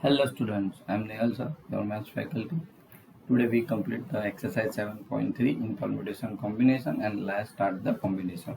Hello students, I am Nehal sir, your maths faculty. Today we complete the exercise 7.3 in permutation combination and let's start the combination.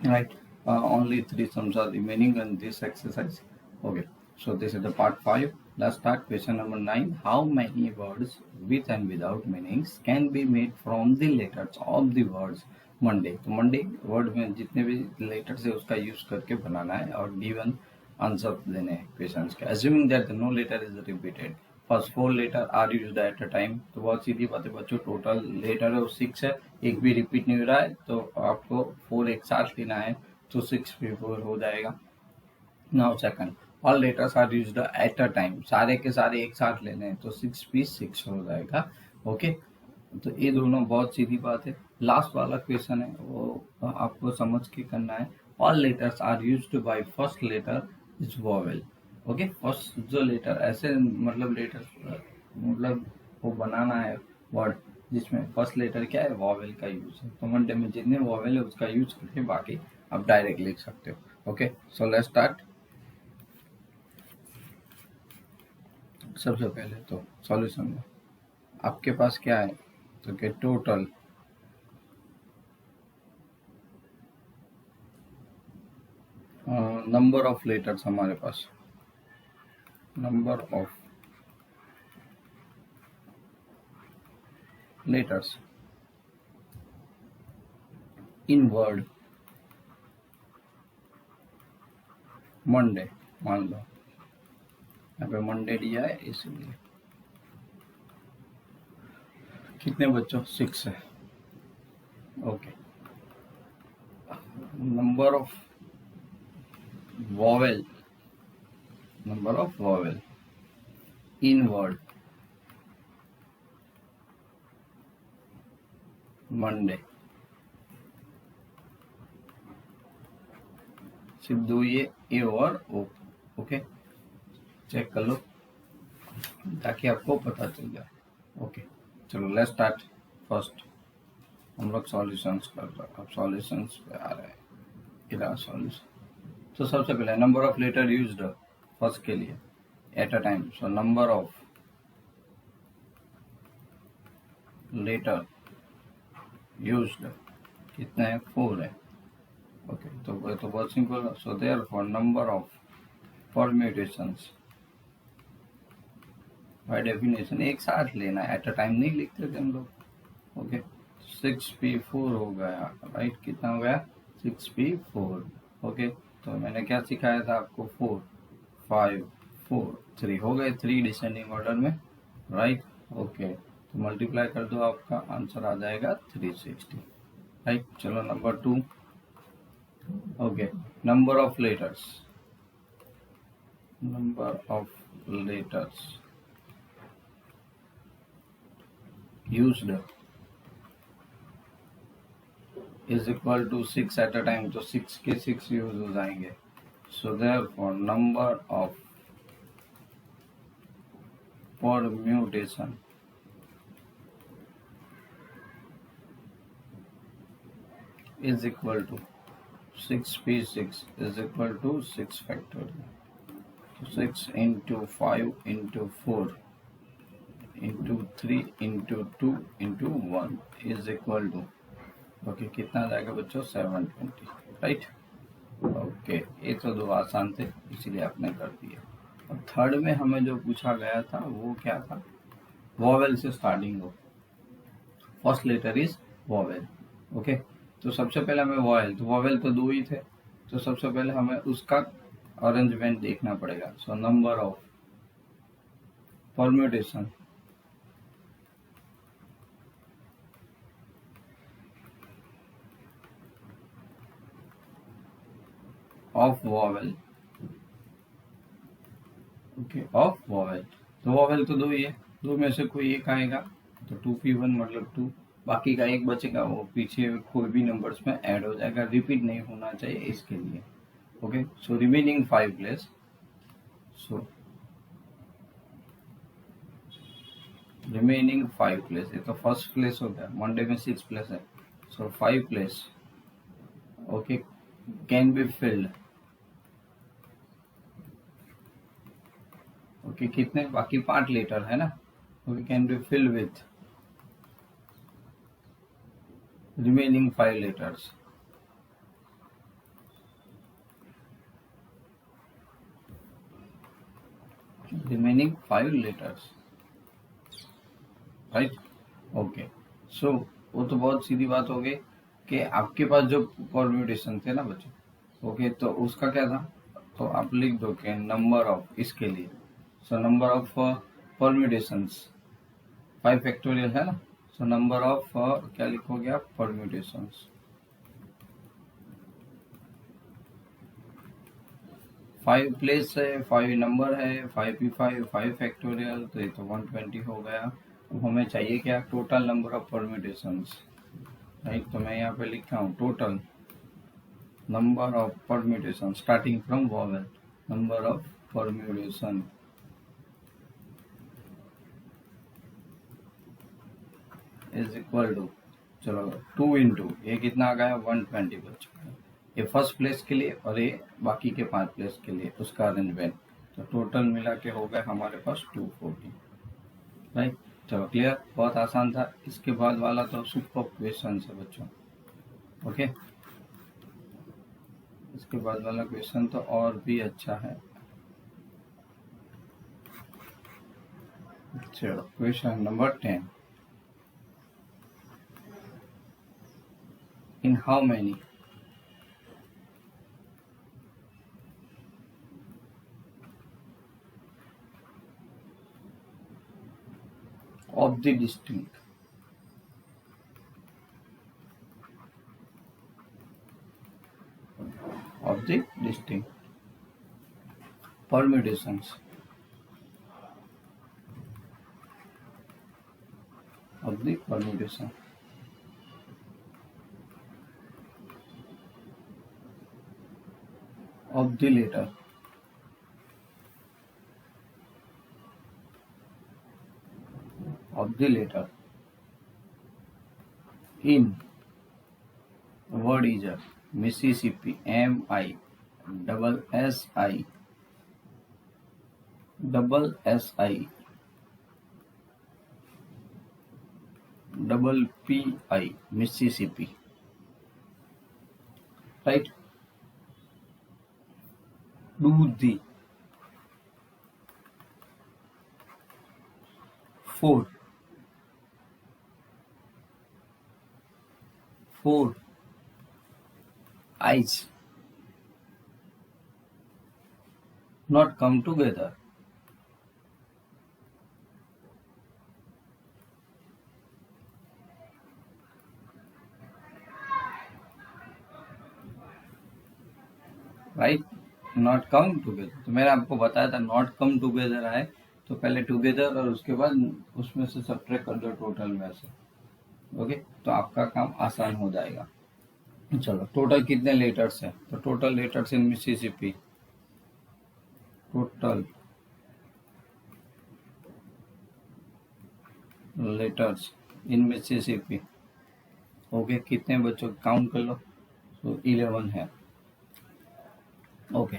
Right, only three sums are remaining in this exercise. Okay, so this is the part 5. Let's start question number 9. How many words with and without meanings can be made from the letters of the words Monday? तो Monday word में जितने भी letters है उसका use करके बनाना है और given answer देने हैं क्वेश्चंस के. Assuming that no letter is repeated, first 4 letter are use at a time. तो बहुत सीधी बात है बच्चों, टोटल लेटर है वो 6 है, एक भी रिपीट नहीं हो रहा है, तो आपको 4 एक साथ लेना है तो 6 भी 4 हो जाएगा. Now second, all letters are used at a time, सारे के सारे एक साथ लेने हैं तो 6 भी 6 हो जाएगा. ओके, तो ये दोनों बहुत सीधी बात है. लास्ट वाला क्वेश्चन है वो आपको समझ के करना है. All letters are used by first letter is vowel. Okay, first जो लेटर ऐसे मतलब लेटर मतलब वो बनाना है वर्ड जिसमें फर्स्ट लेटर क्या है, वोवेल का यूज है. तो मंडे में जितने वोवेल है उसका यूज करके बाकी आप डायरेक्ट लिख सकते हो. Okay, so let's start. सबसे पहले तो सॉल्यूशन में आपके पास क्या है, तो क्या टोटल नंबर ऑफ लेटर्स, हमारे पास number of letters in word Monday. मान लो यहाँ पे मंडे दिया है इसलिए कितने बच्चों 6 है. Okay, number of vowel, number of vowel in word Monday सिर्फ दो ये ए और ओ. ओके, चेक कर लो ताकि आपको पता चल जाए. ओके, चलो लेट्स स्टार्ट. फर्स्ट हम लोग सॉल्यूशंस कर रहे हैं, अब सॉल्यूशंस पे आ रहे हैं. इधर सॉल्यूशन. तो सबसे पहले number of letter used first के लिए at a time. So number of letter used कितना है, 4 है. ओके, तो बहुत simple. So therefore number of permutations by definition एक साथ लेना है, एट अ टाइम नहीं लिखते थे हम लोग. ओके, 6p4 हो गया. राइट, कितना हो गया 6p4. ओके, तो मैंने क्या सिखाया था आपको, 4 5 4 3 हो गए, 3 डिसेंडिंग ऑर्डर में. राइट, ओके, तो मल्टीप्लाई कर दो, आपका आंसर आ जाएगा 360. राइट, चलो number 2. Okay, number of letters, number of letters used is equal to 6 at a time. तो 6 के 6 यूज हो जाएंगे. So therefore number of permutation is equal to 6p6 is equal to 6 factorial. So 6 into 5 into 4 into 3 into 2 into 1 is equal to, okay, कितना आ जाएगा बच्चों 720. Right, okay, ये तो दो आसान थे इसीलिए आपने कर दिया. और थर्ड में हमें जो पूछा गया था वो क्या था, वॉवेल से स्टार्टिंग हो, first letter is vowel. Okay, तो सबसे पहले हमें वॉवेल, तो वॉवेल तो दो ही थे, तो सबसे पहले हमें उसका अरेंजमेंट देखना पड़ेगा. सो number of permutation of vowel. Okay, of vowel, तो वॉवेल तो दो ही है, दो में से कोई एक आएगा तो 2p1 मतलब 2, बाकी का एक बचेगा वो पीछे कोई भी नंबर्स में ऐड हो जाएगा, रिपीट नहीं होना चाहिए इसके लिए. Okay, so remaining 5 place. So remaining 5 place, ये तो फर्स्ट प्लेस हो गया, मंडे में 6 प्लेस है. So 5 place okay can be filled. Okay कितने बाकी 5 लीटर है ना, we can be fill with remaining 5 liters. Remaining 5 liters, right? Okay. So वो तो बहुत सीधी बात हो गई कि आपके पास जो परम्यूटेशन थे ना बच्चों, ओके तो उसका क्या था, तो आप लिख दो कि नंबर ऑफ इसके लिए, सो नंबर ऑफ परम्यूटेशंस 5 फैक्टोरियल है ना, सो नंबर ऑफ क्या लिखोगे आप, परम्यूटेशंस 5 प्लेस है, 5 नंबर है, 5p5 5 फैक्टोरियल, तो ये तो 120 हो गया। अब हमें चाहिए क्या, total number of permutations, right? तो मैं यहाँ पे लिखा हूँ total number of permutation starting from vowel, number of permutation is equal to, चलो 2 इंटू ये कितना आ गया 120 बच्चों, ये फर्स्ट प्लेस के लिए और ये बाकी के 5 प्लेस के लिए उसका अरेंजमेंट, तो टोटल मिला के हो गया हमारे पास 240, राइट? चलो क्लियर, बहुत आसान था। इसके बाद वाला तो सुपर क्वेश्चन है बच्चों, ओके इसके बाद वाला क्वेश्चन तो और भी अच्छा है। चलो question number 10, in how many of the distinct permutations of the permutation of the letter in word is a Mississippi, MI double SI double PI Mississippi, right? Do the 4 eyes not come together, right? Not come together, तो मैंने आपको बताया था not come together आए तो पहले together और उसके बाद उसमें से सब्ट्रैक्ट कर दो टोटल में से, ओके तो आपका काम आसान हो जाएगा। चलो टोटल कितने लेटर्स है, तो total letters in Mississippi, total letters in Mississippi, okay कितने बच्चों काउंट कर लो, तो 11 है, ओके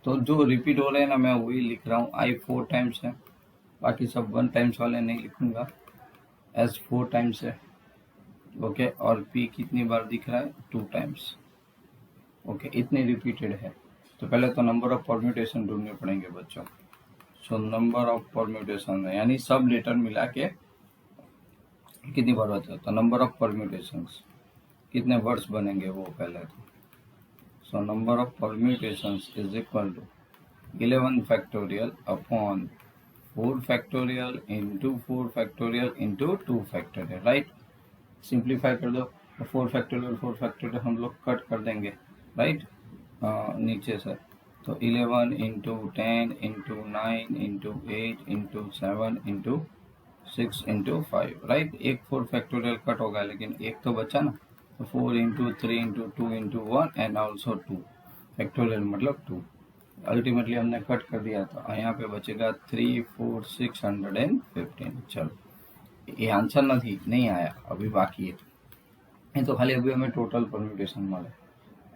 तो जो रिपीट हो रहे हैं ना मैं वही लिख रहा हूँ, आई 4 टाइम्स है, बाकी सब 1 टाइम्स वाले नहीं लिखूंगा, एस 4 टाइम्स है, ओके और पी कितनी बार दिख रहा है 2 टाइम्स, ओके इतने रिपीटेड है। तो पहले तो नंबर ऑफ परम्यूटेशन ढूंढने पड़ेंगे बच्चों, सो नंबर ऑफ परम्यूटेशन है यानी सब लेटर मिला के कितनी बार होता है, तो नंबर ऑफ परम्यूटेशंस कितने वर्ड्स बनेंगे वो पहले तो, so number of permutations is equal to 11 factorial upon 4 factorial into 4 factorial into 2 factorial, right? Simplify कर दो, 4 फैक्टोरियल हम लोग कट कर देंगे, राइट? नीचे से तो 11 into 10 into 9 into 8 into 7 into 6 into 5, right? एक 4 फैक्टोरियल कट होगा लेकिन एक तो बचा ना, तो 4 into 3 into 2 into 1 and also 2 factorial मतलब 2, अल्टीमेटली हमने कट कर दिया था, यहाँ पे बचेगा 3 4 615। चलो ये आंसर नहीं आया, अभी बाकी है, तो खाली अभी हमें टोटल परम्यूटेशन मिला।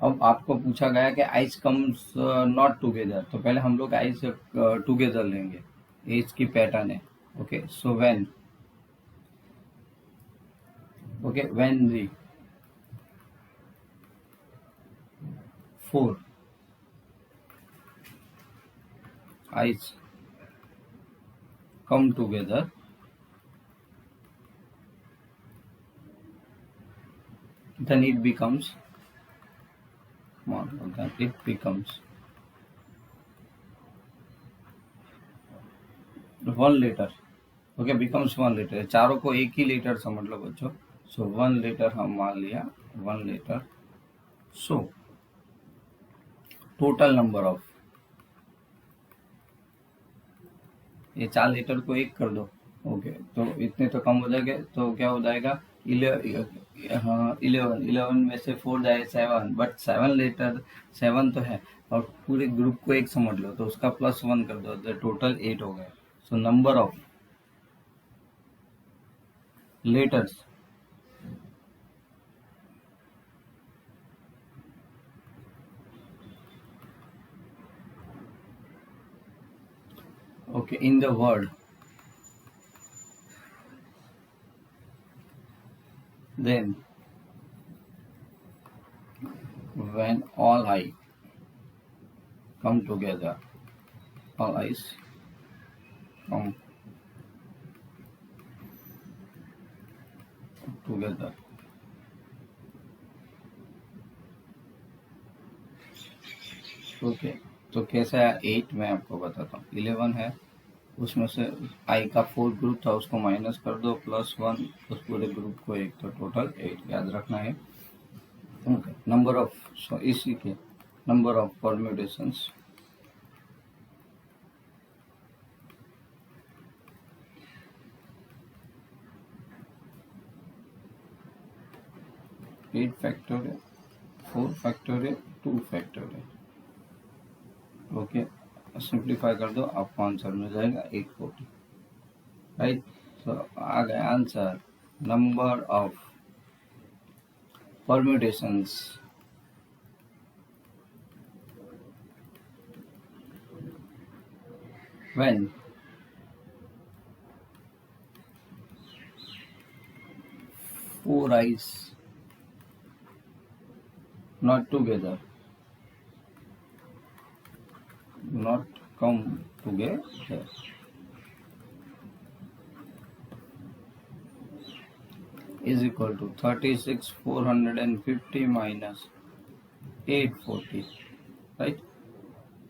अब आपको पूछा गया कि आइस कम्स नॉट टुगेदर, तो पहले हम लोग आइस टुगेदर लेंगे, ये इसकी पैटर्न है. Okay, so when the four eyes come together, then it becomes one letter. Okay, becomes 1 liter. चारों को एक ही लीटर समझ लो बच्चों. So 1 liter हम मान लिया, 1 liter. So total number of, ये 4 लीटर को एक कर दो. ओके, तो इतने तो कम हो जाएंगे, तो क्या हो जाएगा 11 में से 4 जाए 7, बट 7 लीटर 7 तो है, और पूरे ग्रुप को एक समझ लो, तो उसका +1 कर दो, तो टोटल 8 हो गए. सो number of litres okay in the world, then when all eyes come together, all eyes come together, okay. तो कैसा है 8, मैं आपको बताता हूँ. 11 है, उसमें से आई का 4 ग्रुप था, उसको माइनस कर दो, +1 उस पूरे ग्रुप को एक, तो टोटल 8 याद रखना है. ओके, नंबर ऑफ, सो इसी के number of permutations, eight factorial, 4 factorial, 2 factorial. Okay, simplify कर दो, आपको आंसर मिल जाएगा 840. राइट, तो आ गया answer. Number of permutations when 4 eyes not together, not come together, is equal to 36,450 minus 840. Right,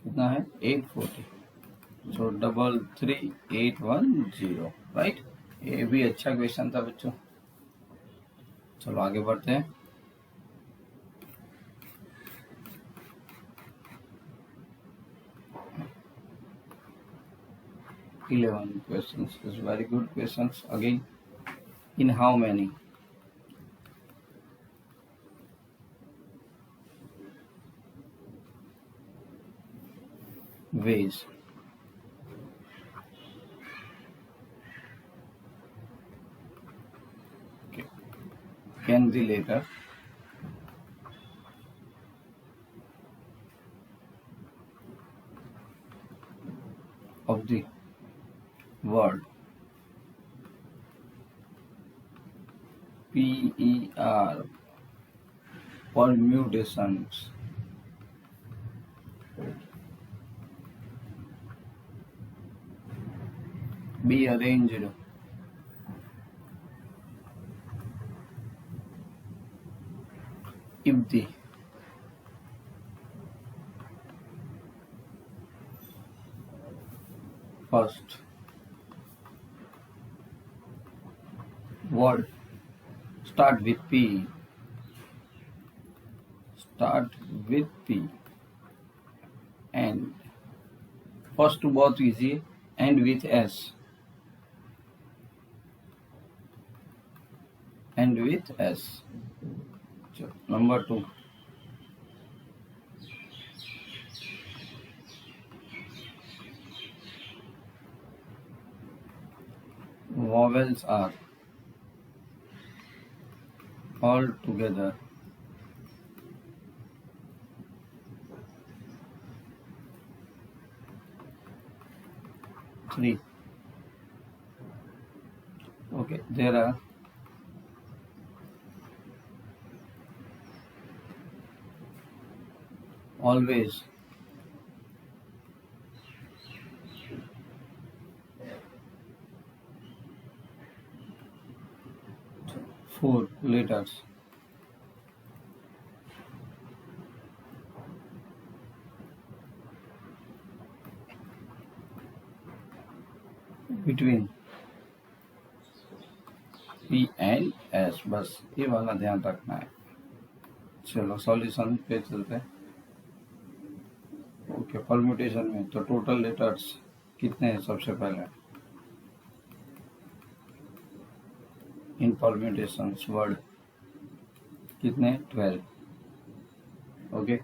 कितना है 840. सो 33810. राइट, ये भी अच्छा क्वेश्चन था बच्चों. चलो आगे बढ़ते हैं. Eleven questions is very good questions again. In how many ways can the letter of the word PER, permutations, be arranged if the first word start with P and first to both easy and with S and with S. So, number 2, vowels are all together 3. Okay, there are always 4 letters between P and S. बस ये वाला ध्यान रखना है। चलो solution पे चलते हैं। ओके, परम्यूटेशन में तो टोटल लेटर्स कितने हैं? सबसे पहले इन परम्यूटेशंस वर्ड कितने? 12। ओके,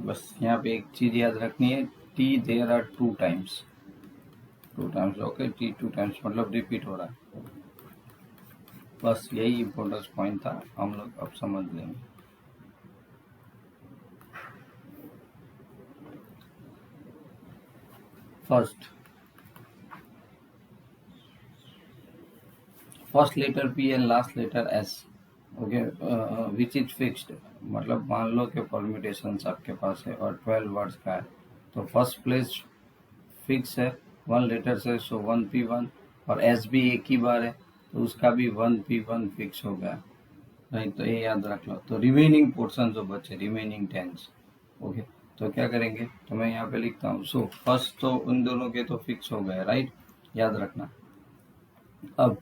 बस यहाँ पे एक चीज याद रखनी है, T there are 2 times. Okay, T 2 times मतलब रिपीट हो रहा है। बस यही इम्पोर्टेंस पॉइंट था, हम लोग अब समझ लेंगे। First letter P and last letter S. Okay, which is fixed, मतलब मान लो कि परम्यूटेशन आपके पास है और 12 वर्ड्स का है, तो फर्स्ट प्लेस फिक्स है 1 लेटर से, सो 1P1, और एस भी एक ही बार है तो उसका भी 1P1 फिक्स हो गया, राइट। तो ये याद रख लो। तो रिमेनिंग पोर्शन जो बचे, रिमेनिंग टेंस, ओके, तो क्या करेंगे? तो मैं यहाँ पे लिखता हूँ। सो फर्स्ट तो उन दोनों के तो फिक्स हो गए, राइट, याद रखना। अब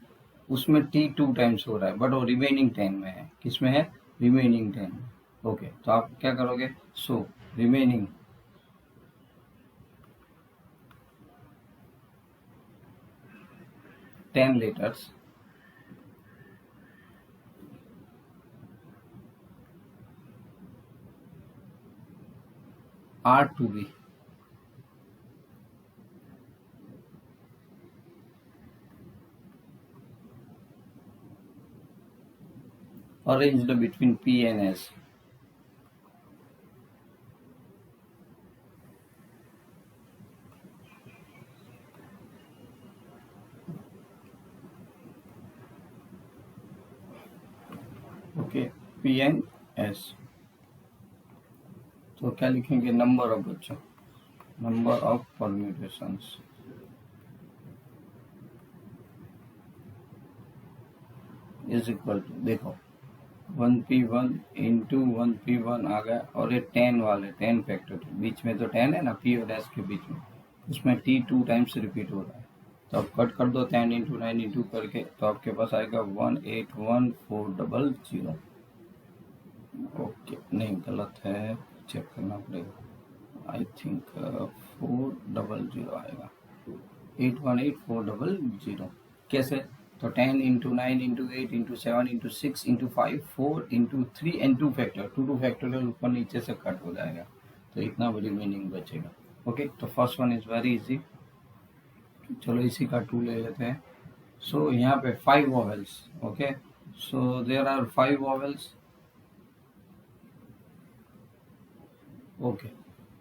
उसमें टी 2 टाइम्स हो रहा है, बट वो रिमेनिंग 10 में है। किस में है? रिमेनिंग 10 में। ओके, तो आप क्या करोगे? So remaining ten letters are to be arranged between P and S. Okay, P and S। तो क्या लिखेंगे? नंबर ऑफ बच्चों, number of permutations is equal to, देखो 1P1 इंटू 1P1 आ गया, और ये 10 वाले 10 फैक्टोरियल, बीच में तो 10 है ना P और S के बीच में, उसमें T 2 टाइम्स रिपीट हो रहा है। तो अब कट कर दो 10 इंटू 9 इंटू करके, तो आपके पास आएगा 181400। ओके, नहीं गलत है, चेक करना पड़ेगा। आई थिंक 400 आएगा, 818400। कैसे? तो 10 into 9 into 8 into 7 into 6 into 5 4 into 3 and 2 factor, 2 factorial ऊपर नीचे से कट हो जाएगा, तो इतना बड़ी मीनिंग बचेगा। ओके, तो first one is very easy. चलो इसी का 2 ले लेते हैं। सो यहाँ पे 5 vowels. Okay, so there are 5 vowels.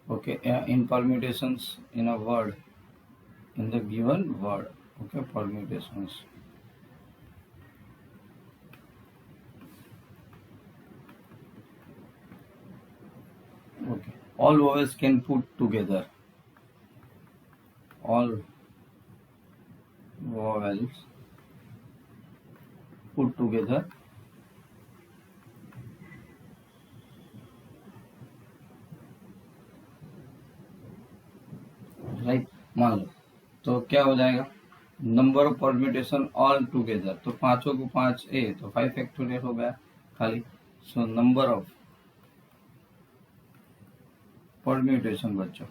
okay, in permutations in a word, in the given word, okay, permutations, okay, all vowels can put together, all vowels put together right, मान लो। तो क्या हो जाएगा? Number of permutation all together, तो पांचों को 5 ए, तो 5 factorial हो गया खाली। सो नंबर ऑफ परम्यूटेशन बच्चों,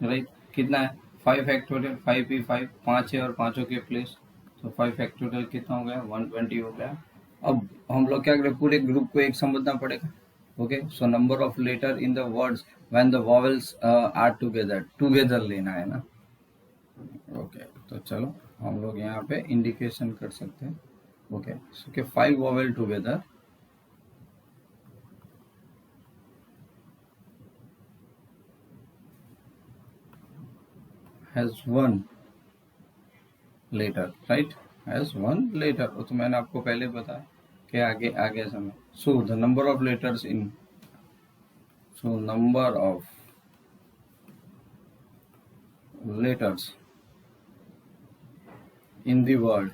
राइट, कितना है? 5 फैक्टोरियल, 5P5, 5 है और पांचों के प्लेस, तो 5 फैक्टोरियल कितना हो गया? 120 हो गया। अब हम लोग क्या करें? पूरे ग्रुप को एक समझना पड़ेगा। Okay, so number of letter in the words when the vowels are together लेना है ना। ओके, तो चलो हम लोग यहाँ पे इंडिकेशन कर सकते हैं। ओके, सो के 5 vowel together, has one letter, right, has one letter. तो मैंने आपको पहले बताया कि आगे आगे समय। So the number of letters in, so number of letters in the word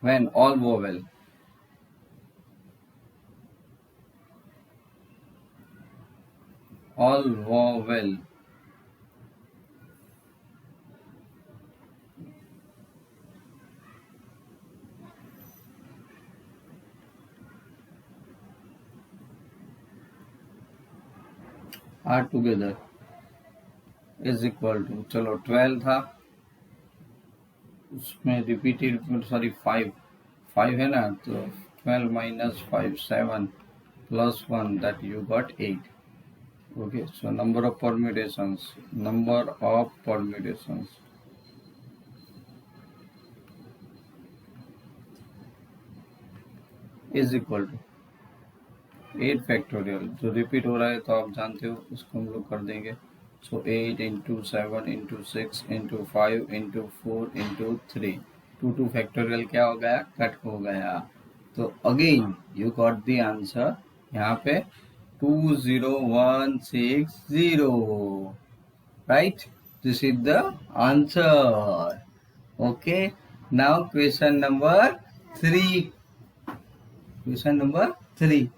when all vowel are together is equal to, चलो 12 था, उसमें रिपीटेड, सॉरी 5 है ना, तो 12 minus 5 7 plus 1 that you got 8. Okay, so number of permutations is equal to 8 factorial. जो repeat हो रहा है तो आप जानते हो, उसको हम लोग कर देंगे। सो 8 into 7 into 6 into 5 into 4 into 3, 2 factorial क्या हो गया, कट हो गया। तो again you got the answer यहाँ पे 20160, right, this is the answer. Okay, now question number 3।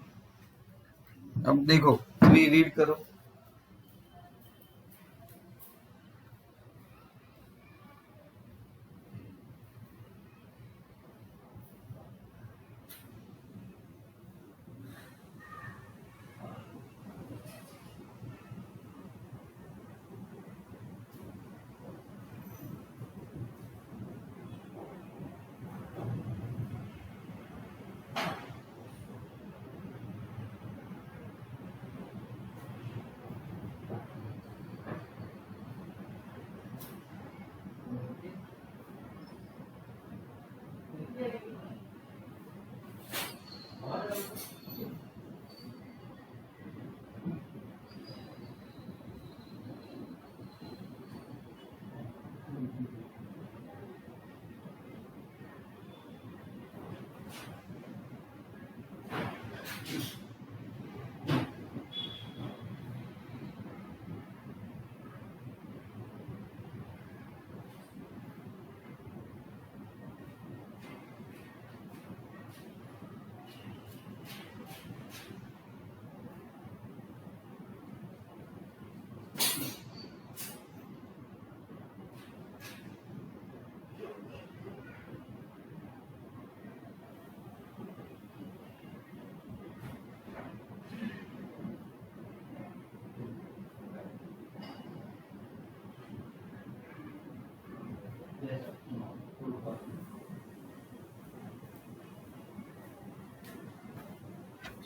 अब देखो 3 रीड करो।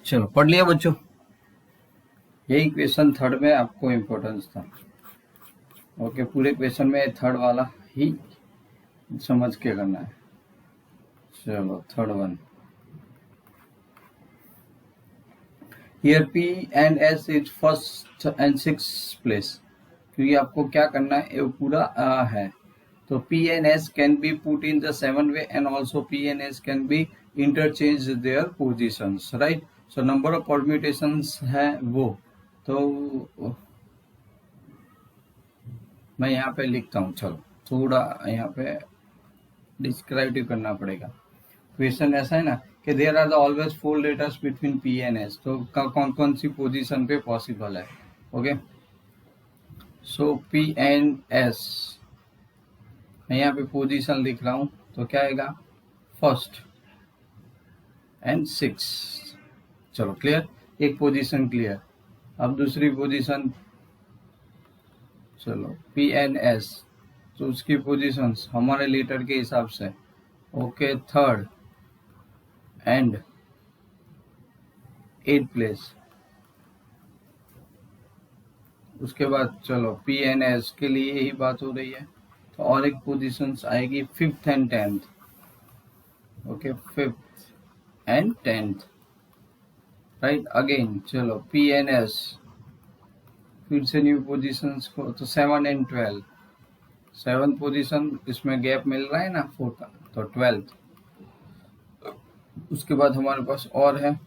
चलो पढ़ लिया बच्चों, यही क्वेश्चन थर्ड में आपको इम्पोर्टेंस था। ओके, पूरे क्वेश्चन में थर्ड वाला ही समझ के करना है। चलो third one, here P and S is first and 6th place, क्योंकि आपको क्या करना है, ये पूरा है। तो P and S can be put in the 7th way and also P and S can be interchange their positions, right? So number of permutations है वो, तो मैं यहाँ पे लिखता हूँ। चलो थोड़ा यहाँ पे डिस्क्राइब करना पड़ेगा। क्वेश्चन ऐसा है ना कि there are the always 4 letters between P and S, तो कौन कौन सी पोजीशन पे पॉसिबल है। Okay, so P and S, मैं यहाँ पे पोजीशन लिख रहा हूँ, तो क्या आएगा, 1st and 6th। चलो क्लियर, एक पोजीशन क्लियर। अब दूसरी पोजीशन, चलो P and S, तो उसकी पोजीशंस हमारे लेटर के हिसाब से। Okay, 3rd and 8th place. उसके बाद चलो P and S के लिए यही बात हो रही है, तो और एक पोजीशंस आएगी 5th and 10th। Okay, 5th and 10th, right. Again चलो P and S फिर से न्यू पोजीशंस को, तो 7 and 12, 7th पोजीशन, इसमें गैप मिल रहा है ना 4 का, तो 12th। उसके बाद हमारे पास और है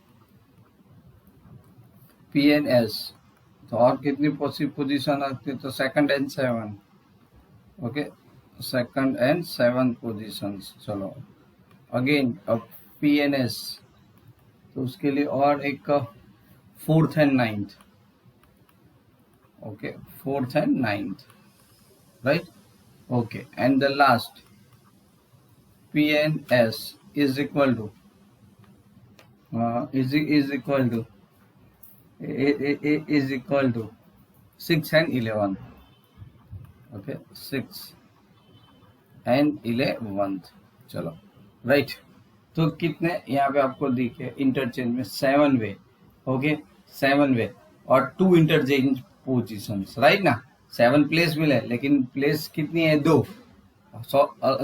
PNS, तो और कितनी पोजीशन आती है, तो 2nd and 7, okay, 2nd and 7th positions. चलो अगेन अब PNS, तो उसके लिए और एक 4th and 9th, okay, 4th and 9th, right? Okay, and the last PNS is equal to is equal to 6 and 11, okay, 6 and 11th। चलो right, तो कितने यहाँ पे आपको दिखे इंटरचेंज में 7 वे, ओके, 7 वे और 2 इंटरचेंज पोजीशंस, राइट ना। 7 प्लेस मिले, लेकिन प्लेस कितनी है, 2,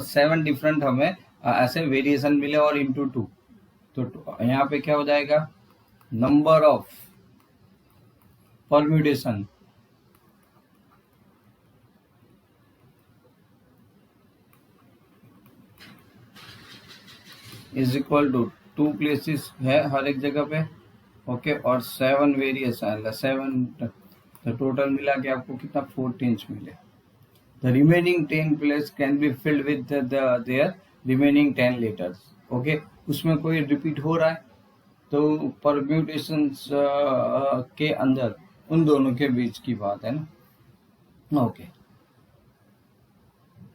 7 डिफरेंट हमें ऐसे वेरिएशन मिले और इंटू 2, तो यहाँ पे क्या हो जाएगा, number of permutation is equal to 2 places है हर एक जगह पे, ओके, और 7 वेरिएशन, 7, तो टोटल मिला के आपको कितना 14 मिले। The remaining 10 place can be filled with their remaining 10 letters, okay. उसमें कोई रिपीट हो रहा है तो परम्यूटेशंस के अंदर उन दोनों के बीच की बात है ना, okay.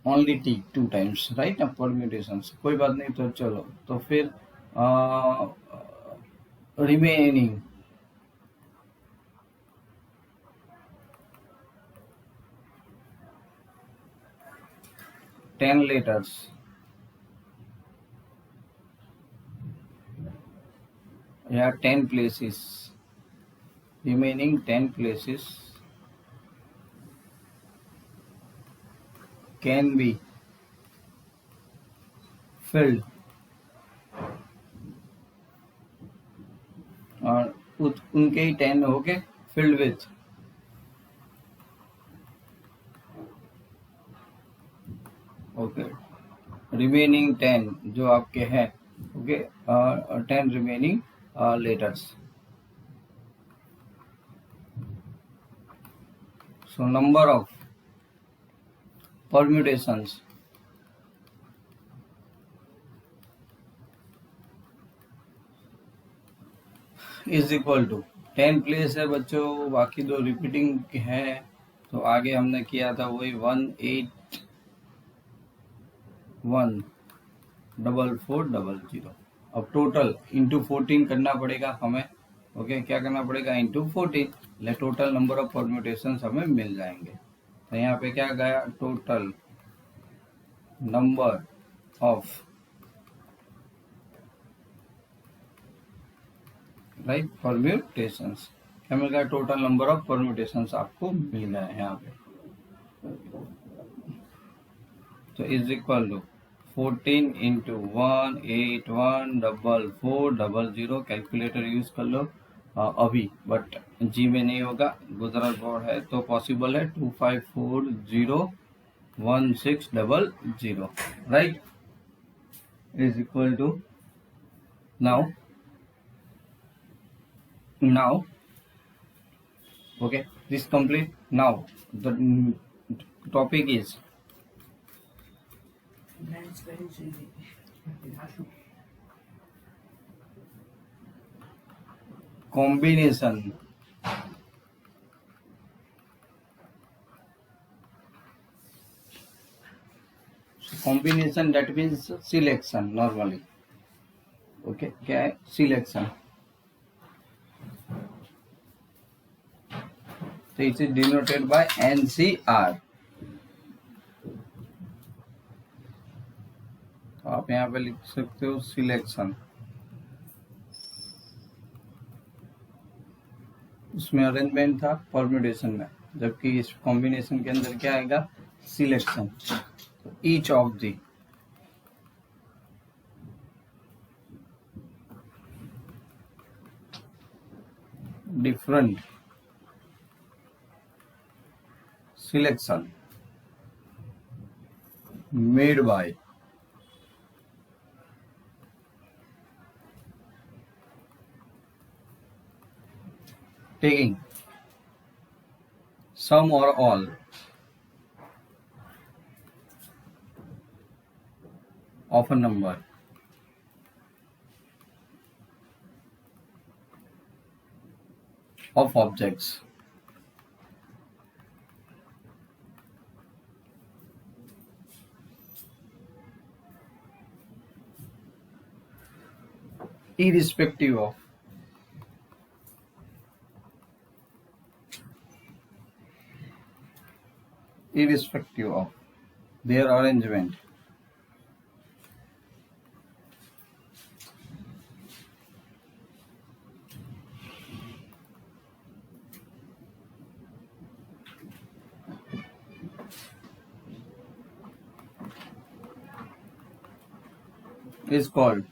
Only T 2 times, right ना, परम्यूटेशंस, कोई बात नहीं। तो चलो, तो फिर रिमेनिंग टेन लेटर्स या 10 places, remaining 10 places can be filled, और उनके ही 10 हो गए filled with ओके रिमेनिंग 10 जो आपके हैं, okay, 10 remaining letters. So number of permutations is equal to 10 place है बच्चों, बाकी 2 रिपीटिंग है, तो आगे हमने किया था वही 1814400। अब टोटल इंटू 14 करना पड़ेगा हमें, ओके, क्या करना पड़ेगा, इंटू 14, ले टोटल नंबर ऑफ परम्यूटेशंस हमें मिल जाएंगे। तो यहाँ पे क्या गया, total number of, right, permutations, क्या मिल गया, टोटल नंबर ऑफ परम्यूटेशंस आपको मिल गए यहाँ पे। तो is equal to 14 into 1814400, calculator use कर लो अभी, बट जी में नहीं होगा, गुजरात बोर्ड है तो पॉसिबल है 25401600, right, is equal to now okay, this complete. Now the topic is combination. Combination, that means selection normally, okay, क्या है, selection, so it is denoted by NCR। तो आप यहाँ पे लिख सकते हो सिलेक्शन, उसमें अरेंजमेंट था परम्यूटेशन में, जबकि इस कॉम्बिनेशन के अंदर क्या आएगा, selection. Each of the different selection made by taking some or all of a number of objects irrespective of their arrangement is called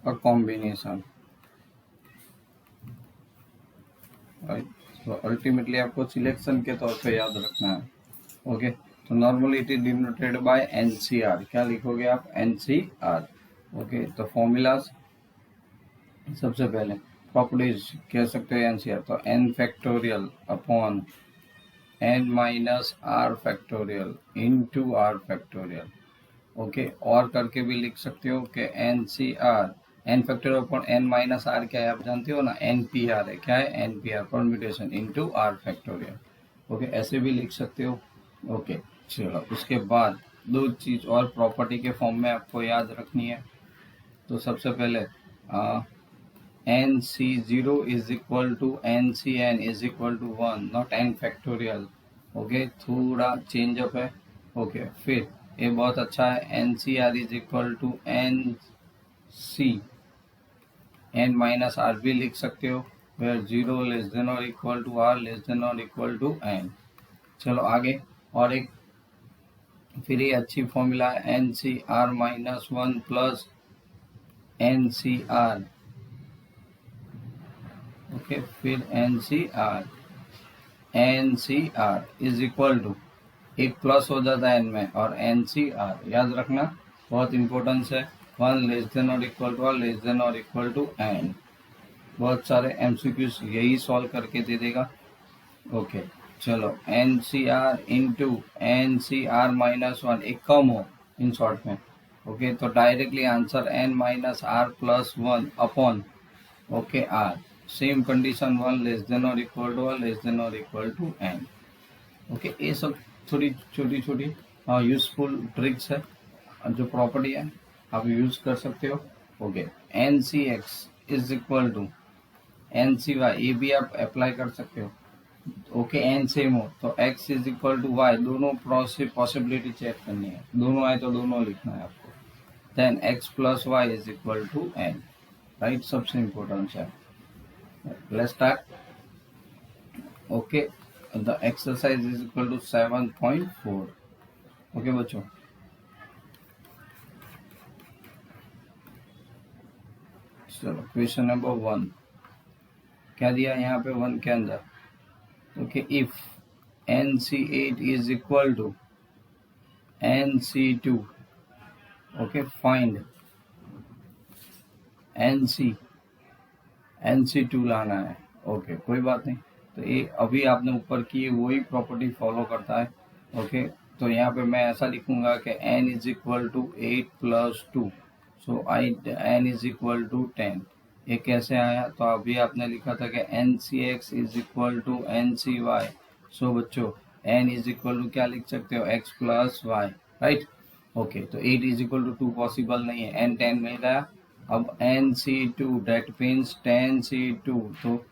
a combination. Right? So ultimately आपको selection के तौर पे याद रखना है. ओके, तो normally it is denoted by NCR. क्या लिखोगे आप? NCR. ओके, तो फॉर्मूलाज सबसे पहले प्रॉपर्टीज कह सकते हो NCR. तो n factorial upon n minus r factorial into r factorial. Okay, और करके भी लिख सकते हो कि NCR n factorial upon n minus r क्या है आप जानते हो ना, NPR है. क्या है? NPR permutation into r factorial. Okay, ऐसे भी लिख सकते हो. ओके, चलो उसके बाद दो चीज और प्रॉपर्टी के फॉर्म में आपको याद रखनी है. तो सबसे पहले NC0 is equal to NCN is equal to 1, not n factorial. Okay, थोड़ा चेंज अप है. ओके, फिर ये बहुत अच्छा है. NCR is equal to NC n minus r भी लिख सकते हो, where 0 less than or equal to r less than or equal to n. चलो आगे और एक फिर ये अच्छी फॉर्मूला है NCR minus 1 plus NCR. Okay, फिर NCR इज इक्वल टू एक प्लस हो जाता है n में और NCR याद रखना बहुत इंपॉर्टेंस है. 1 less than or equal to और less than or equal to n. बहुत सारे MCQs यही सॉल्व करके दे देगा. ओके, चलो NCR इंटू NCR माइनस 1 एक कम हो इन शॉर्ट में. ओके, तो directly answer n minus r plus 1 upon okay r. Same condition 1 less than or equal to और less than or equal to n. Okay, ये सब थोड़ी छोटी छोटी यूजफुल ट्रिक्स है जो प्रॉपर्टी है आप यूज कर सकते हो. Okay, NCX is equal to NCY ये भी आप अप्लाई कर सकते हो. ओके, n सेम हो तो x is equal to y. दोनों पॉसिबिलिटी चेक करनी है, दोनों आए तो दोनों लिखना है आपको. Then x plus y is equal to n. Right, सबसे इम्पोर्टेंट है. Let's start. Okay, the exercise is equal to 7.4. Okay बच्चों, चलो क्वेश्चन नंबर 1 क्या दिया यहाँ पे 1 के अंदर. Okay, if NC8 is equal to NC2. Okay, find NC2 लाना है. ओके, कोई बात नहीं. तो ये अभी आपने ऊपर की वही प्रॉपर्टी फॉलो करता है. ओके, तो यहाँ पे मैं ऐसा लिखूंगा कि n is equal to 8 plus 2. So n is equal to 10. ये कैसे आया? तो अभी आपने लिखा था कि NCX is equal to NCY. So बच्चों n इज इक्वल टू क्या लिख सकते हो? x plus y. Right. Okay, तो 8 इज इक्वल टू 2 पॉसिबल नहीं है, n 10 मिल गया. अब NC2 डेट मीन्स 10C2. तो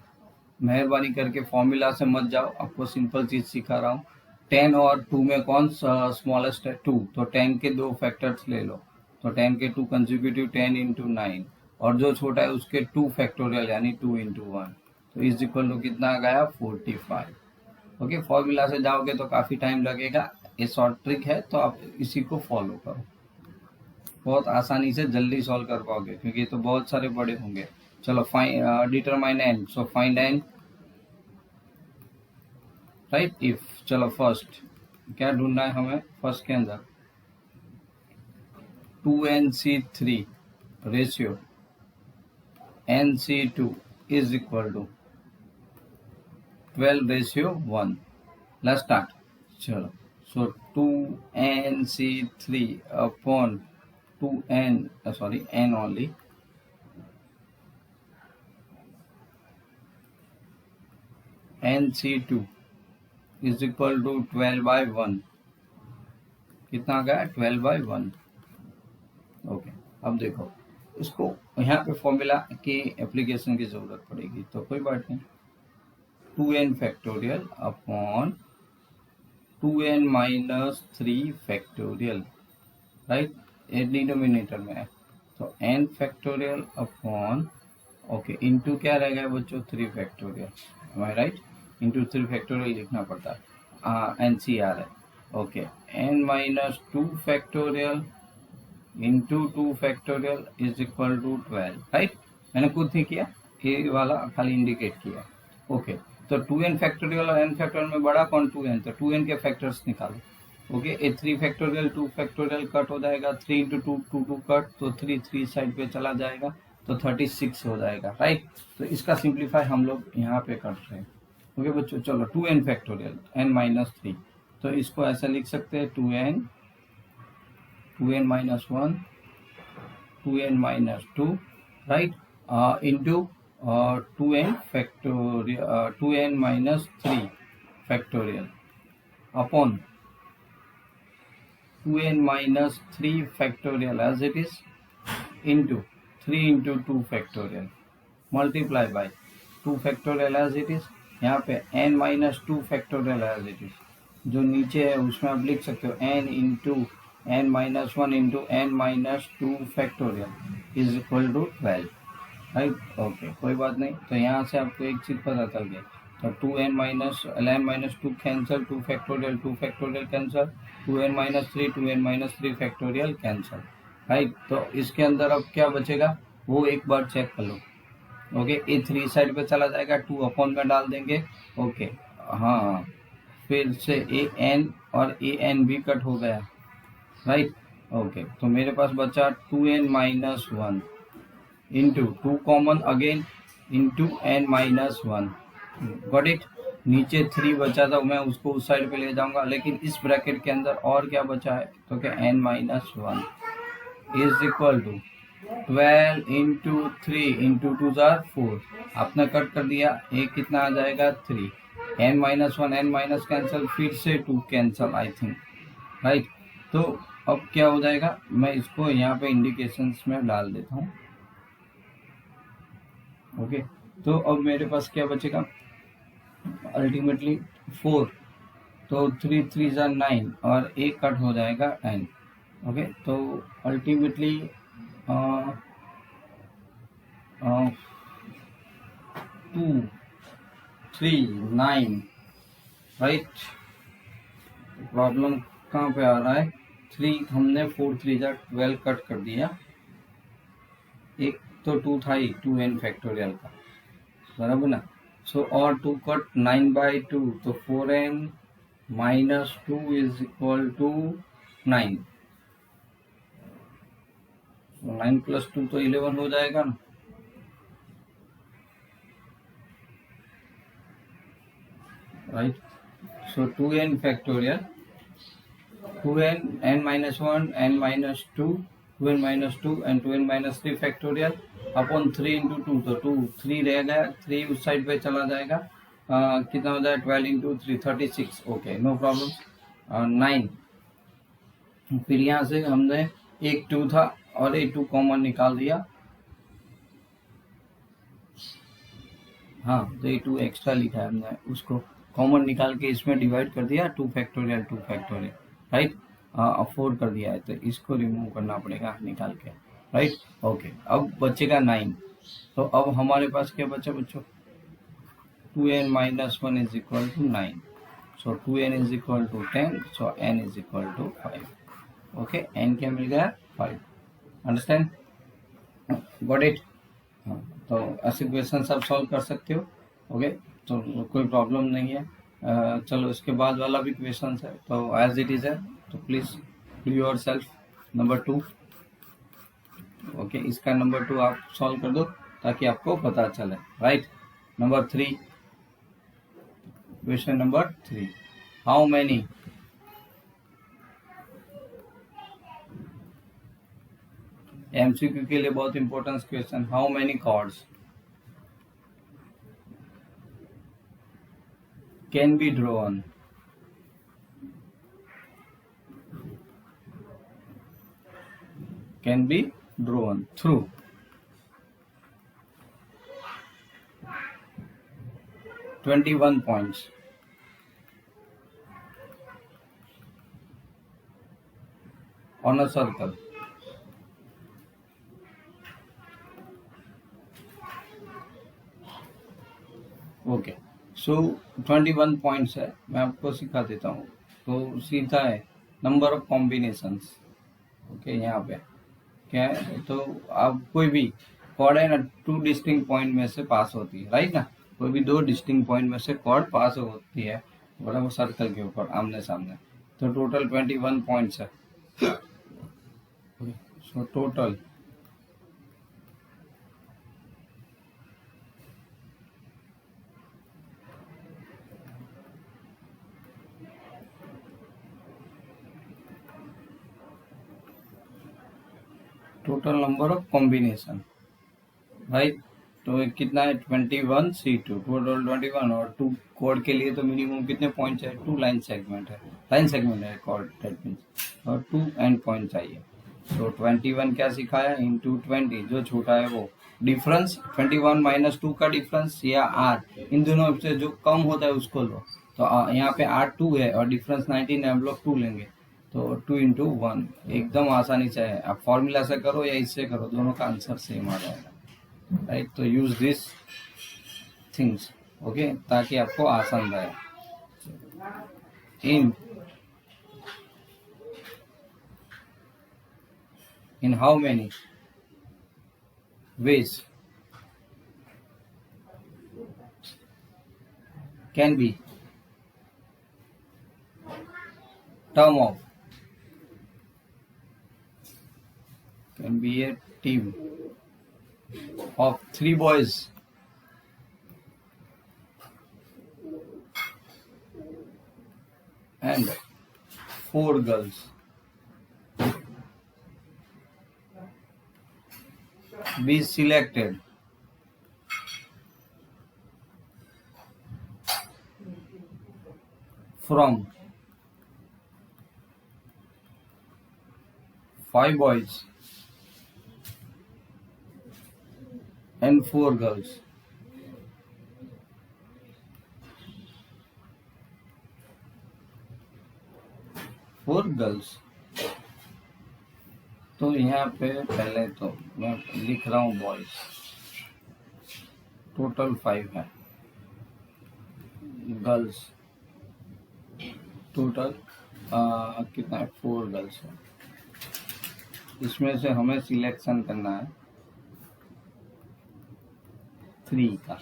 मेहरबानी करके फॉर्मूला से मत जाओ, आपको सिंपल चीज सिखा रहा हूँ. 10 और 2 में कौन स्मॉलेस्ट है? 2. तो 10 के दो फैक्टर्स ले लो. तो 10 के 2 कंसेक्यूटिव 10 इंटू 9 और जो छोटा है उसके 2 फैक्टोरियल यानी 2 इंटू 1. तो इज इक्वल टू कितना आ गया? 45. ओके, फॉर्मूला से जाओगे तो काफी टाइम लगेगा. ये शॉर्ट ट्रिक है तो आप इसी को फॉलो करो, बहुत आसानी से जल्दी सॉल्व कर पाओगे क्योंकि ये तो बहुत सारे बड़े होंगे. चलो determine n. So find n. Right. If चलो फर्स्ट क्या ढूंढना है हमें, फर्स्ट के अंदर 2nc3 ratio nc2 is equal to 12:1। Let's start. चलो, so 2nc3 upon 2n n only nc2 is equal to 12/1। कितना आ गया? 12/1। ओके, अब देखो इसको यहाँ पे फॉर्मूला की एप्लीकेशन की जरूरत पड़ेगी, तो कोई बात नहीं। 2n factorial upon 2n minus 3 factorial, right, ये डिनोमिनेटर में है, तो n factorial upon okay into क्या रहेगा बच्चों? 3 factorial, am I right? Into 3 factorial लिखना पड़ता है, NCR है। Okay, n minus 2 factorial into 2 factorial is equal to 12, right. मैंने खुद नहीं किया, ये वाला खाली इंडिकेट किया। ओके, तो 2n फैक्टोरियल और n फैक्टोरियल में बड़ा कौन? 2n, तो 2n के फैक्टर्स निकालो। ओके, ये 3 फैक्टोरियल 2 फैक्टोरियल कट हो जाएगा, 3 इंटू 2 2 कट, तो 3 साइड पे चला जाएगा, तो 36 हो जाएगा, राइट। तो इसका सिंप्लीफाई हम लोग यहाँ पे कर रहे हैं। ओके बच्चों, चलो 2n फैक्टोरियल n माइनस 3, तो इसको ऐसा लिख सकते हैं 2n minus 1 2n minus 2, right, into 2n factorial 2n minus 3 factorial upon 2n minus 3 factorial as it is into 3 into 2 factorial multiply by 2 factorial as it is, यहाँ पे n minus 2 factorial as it is, जो नीचे है उसमें आप लिख सकते हो n into n minus 1 into n minus 2 factorial is equal to 12, right. Okay, कोई बात नहीं। तो यहाँ से आपको एक चीज पता चल गया, तो 2n minus 2 cancel, 2 factorial cancel, 2n minus 3 factorial cancel, right. तो इसके अंदर अब क्या बचेगा वो एक बार चेक कर लो। ओके, ये 3 साइड पे चला जाएगा, 2 अपॉन में डाल देंगे। ओके, हाँ, फिर से ए एन और ए एन भी कट हो गया, राइट। ओके, तो मेरे पास बचा 2n minus 1 into 2 common again into n minus 1, got it. नीचे 3 बचा था, मैं उसको उस साइड पे ले जाऊंगा, लेकिन इस ब्रैकेट के अंदर और क्या बचा है, तो क्या n minus 1 is equal to 12 into 3 into 2 4, आपने कट कर दिया, ये कितना आ जाएगा 3, n minus 1 n minus cancel, फिर से 2 कैंसल आई थिंक, राइट। तो अब क्या हो जाएगा, मैं इसको यहाँ पे इंडिकेशंस में डाल देता हूँ। ओके, तो अब मेरे पास क्या बचेगा अल्टीमेटली 4, तो 3 3 9 और एक कट हो जाएगा n। ओके, तो अल्टीमेटली 2 3 9, राइट। प्रॉब्लम कहाँ पे आ रहा है, 3 हमने 4 3 12 कट कर दिया, एक तो 2 था ही 2n फैक्टोरियल का, बराबर ना। सो और 2 कट 9/2, तो 4n minus 2 is equal to 9, 9 plus 2 तो 11 हो जाएगा ना, right. So 2n factorial 2n n minus 1 n minus 2 2n minus 2 and 2n minus 3 factorial upon 3 into 2, तो 2 3 रह गया, 3 उस साइड पे चला जाएगा, कितना हो जाए 12 इंटू 3 36। Okay, no problem. 9, फिर यहाँ से हमने एक 2 था और एक 2 कॉमन निकाल दिया, हाँ, तो ये 2 एक्स्ट्रा लिखा है हमने, उसको कॉमन निकाल के इसमें डिवाइड कर दिया, 2 फैक्टोरियल, राइट, अफोर्ड कर दिया है, तो इसको रिमूव करना पड़ेगा निकाल के, राइट। ओके, अब बचेगा 9, तो अब हमारे पास क्या बचा बच्चों, 2n minus 1 is equal to 9, so 2n is equal to 10, so n is equal to 5। Okay, n क्या मिल गया 5, अंडरस्टैंड, गॉट इट। हाँ, तो ऐसे क्वेश्चन आप सॉल्व कर सकते हो। ओके, तो कोई प्रॉब्लम नहीं है। चलो इसके बाद वाला भी क्वेश्चन है, तो एज इट इज है, तो please do your self number 2। Okay, इसका नंबर 2 आप सॉल्व कर दो ताकि आपको पता चले, right. Number 3, question number 3, how many MCQ के लिए बहुत important question, how many cards can be drawn through 21 points on a circle. Okay, so 21 points है, मैं आपको सिखा देता हूँ। तो सीधा है नंबर ऑफ कॉम्बिनेशंस। ओके, यहाँ पे क्या है, तो आप कोई भी कॉर्ड है ना, 2 डिस्टिंक्ट पॉइंट में से पास होती है, राइट ना। कोई भी 2 डिस्टिंक्ट पॉइंट में से कॉर्ड पास होती है, बराबर, सर्कल के ऊपर आमने सामने। तो टोटल 21 पॉइंट्स है। So total number of combination, right. तो कितना है, 21 C2, टोटल 21, और 2 कोड के लिए तो मिनिमम कितने पॉइंट्स है, 2 लाइन सेगमेंट है कोड, दैट मीन्स, और 2 एंड पॉइंट चाहिए। तो 21 क्या सिखाया, इंटू 20, जो छोटा है वो डिफरेंस, 21 माइनस 2 का डिफरेंस या R, इन दोनों से जो कम होता है उसको लो। तो यहाँ पे R 2 है और डिफरेंस 19 है, हम लोग 2 लेंगे, तो 2 इंटू 1, एकदम आसानी से है। आप फॉर्मूला से करो या इससे करो, दोनों का आंसर सेम आ जाएगा, राइट। तो यूज दिस थिंग्स, ओके, ताकि आपको आसान रहे। in how many ways can be term of can be a team of 3 boys and 4 girls be selected from 5 boys and 4 girls. तो यहाँ पे पहले तो मैं लिख रहा हूँ बॉयज, टोटल 5 है, गर्ल्स टोटल कितना है, 4 गर्ल्स है। इसमें से हमें सिलेक्शन करना है 3 का,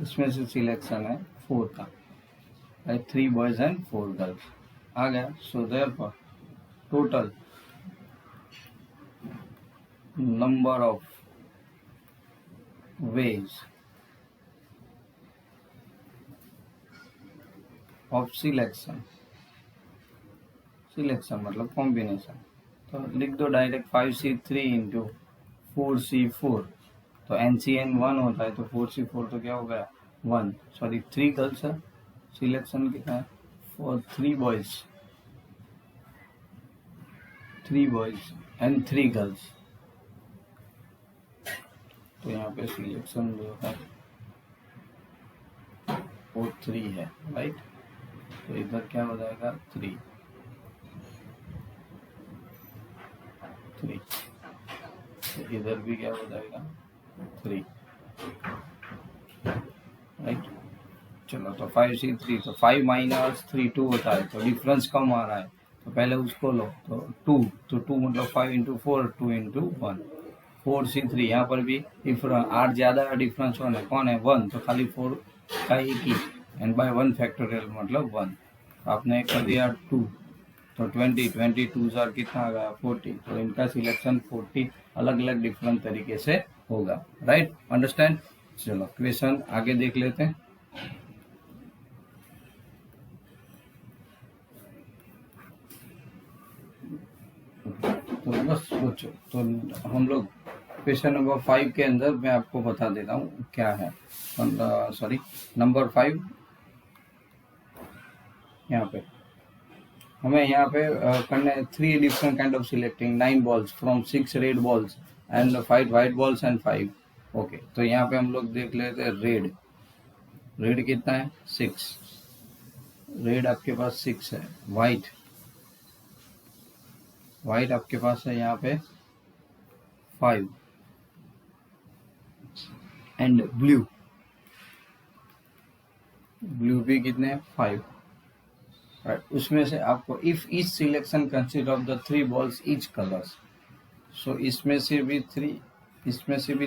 इसमें से सिलेक्शन है 4 का, 3 बॉयज एंड 4 गर्ल्स आ गया। So therefore total number of ways of selection मतलब कॉम्बिनेशन। तो लिख दो डायरेक्ट 5C3 इंटू 4C4, तो NCN 1 होता है, तो 4C4 तो क्या हो गया 1, सॉरी 3 गर्ल्स है, सिलेक्शन कितना है फॉर 3 बॉयज एंड 3 गर्ल्स। तो यहाँ पे सिलेक्शन जो है वो 3 है, राइट। तो इधर क्या हो जाएगा 3, तो इधर भी क्या हो जाएगा 3, राइट। चलो, तो 5C3, तो 5 माइनस 3 2 होता है, तो डिफरेंस कम आ रहा है, तो पहले उसको लो, तो 2, तो 2 मतलब 5 इंटू 4, 2 इंटू 1, 4C3। यहाँ पर भी डिफरेंस 8 ज़्यादा है, डिफरेंस 1 है, कौन है 1, तो खाली 4 का एक ही एंड बाय 1 फैक्टोरियल मतलब 1। आपने कर दिया 2 तो 20 टू जार कितना आ गया 40। तो इनका सिलेक्शन 40 अलग अलग डिफरेंट तरीके से होगा। Right, understand. चलो क्वेश्चन आगे देख लेते हैं। तो बस सोचो, तो हम लोग क्वेश्चन नंबर 5 के अंदर मैं आपको बता देता हूँ क्या है। सॉरी, नंबर 5 यहाँ पे हमें यहाँ पे करना है 3 different kind of selecting 9 balls from 6 red balls and 5 white balls and 5। Okay, तो यहाँ पे हम लोग देख लेते हैं रेड। रेड कितना है 6, रेड आपके पास 6 है। व्हाइट आपके पास है यहाँ पे 5 एंड ब्लू भी कितने हैं 5। उसमें से आपको if each selection consist of the 3 balls each colours, so इसमें से भी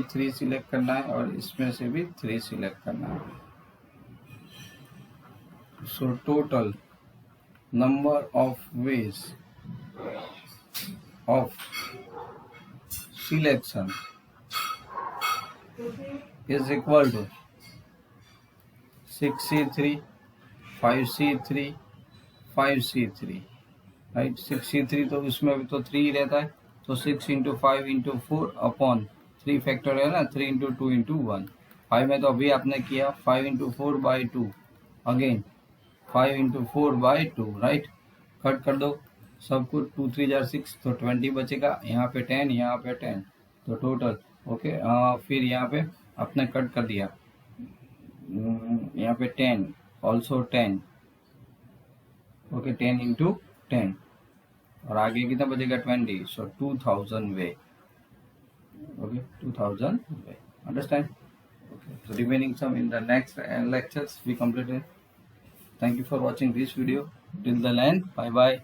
3 सिलेक्ट करना है और इसमें से भी 3 सिलेक्ट करना है। So total number of ways of selection is equal to 6C3 5C3 5C3। Right, 6C3 तो इसमें भी तो 3 ही रहता है, तो 6 इंटू 5 इंटू 4 अपॉन 3 फैक्टर है ना, 3 इंटू 2 इंटू 1। 5 में तो अभी आपने किया 5 into 4 by 2, again 5 into 4 by 2। Right, cut कर दो सब कुछ, 2 3 जार 6 तो 20 बचेगा। यहाँ पे 10, यहाँ पे 10, तो टोटल ओके। फिर यहाँ पे आपने कट कर दिया, यहाँ पे 10 ऑल्सो 10, ओके 10 इंटू 10 और आगे कितना बचेगा 20, so 2000 ways. Okay 2000 ways, understand. Okay, so remaining some in the next lectures we completed. Thank you for watching this video till the end. Bye bye.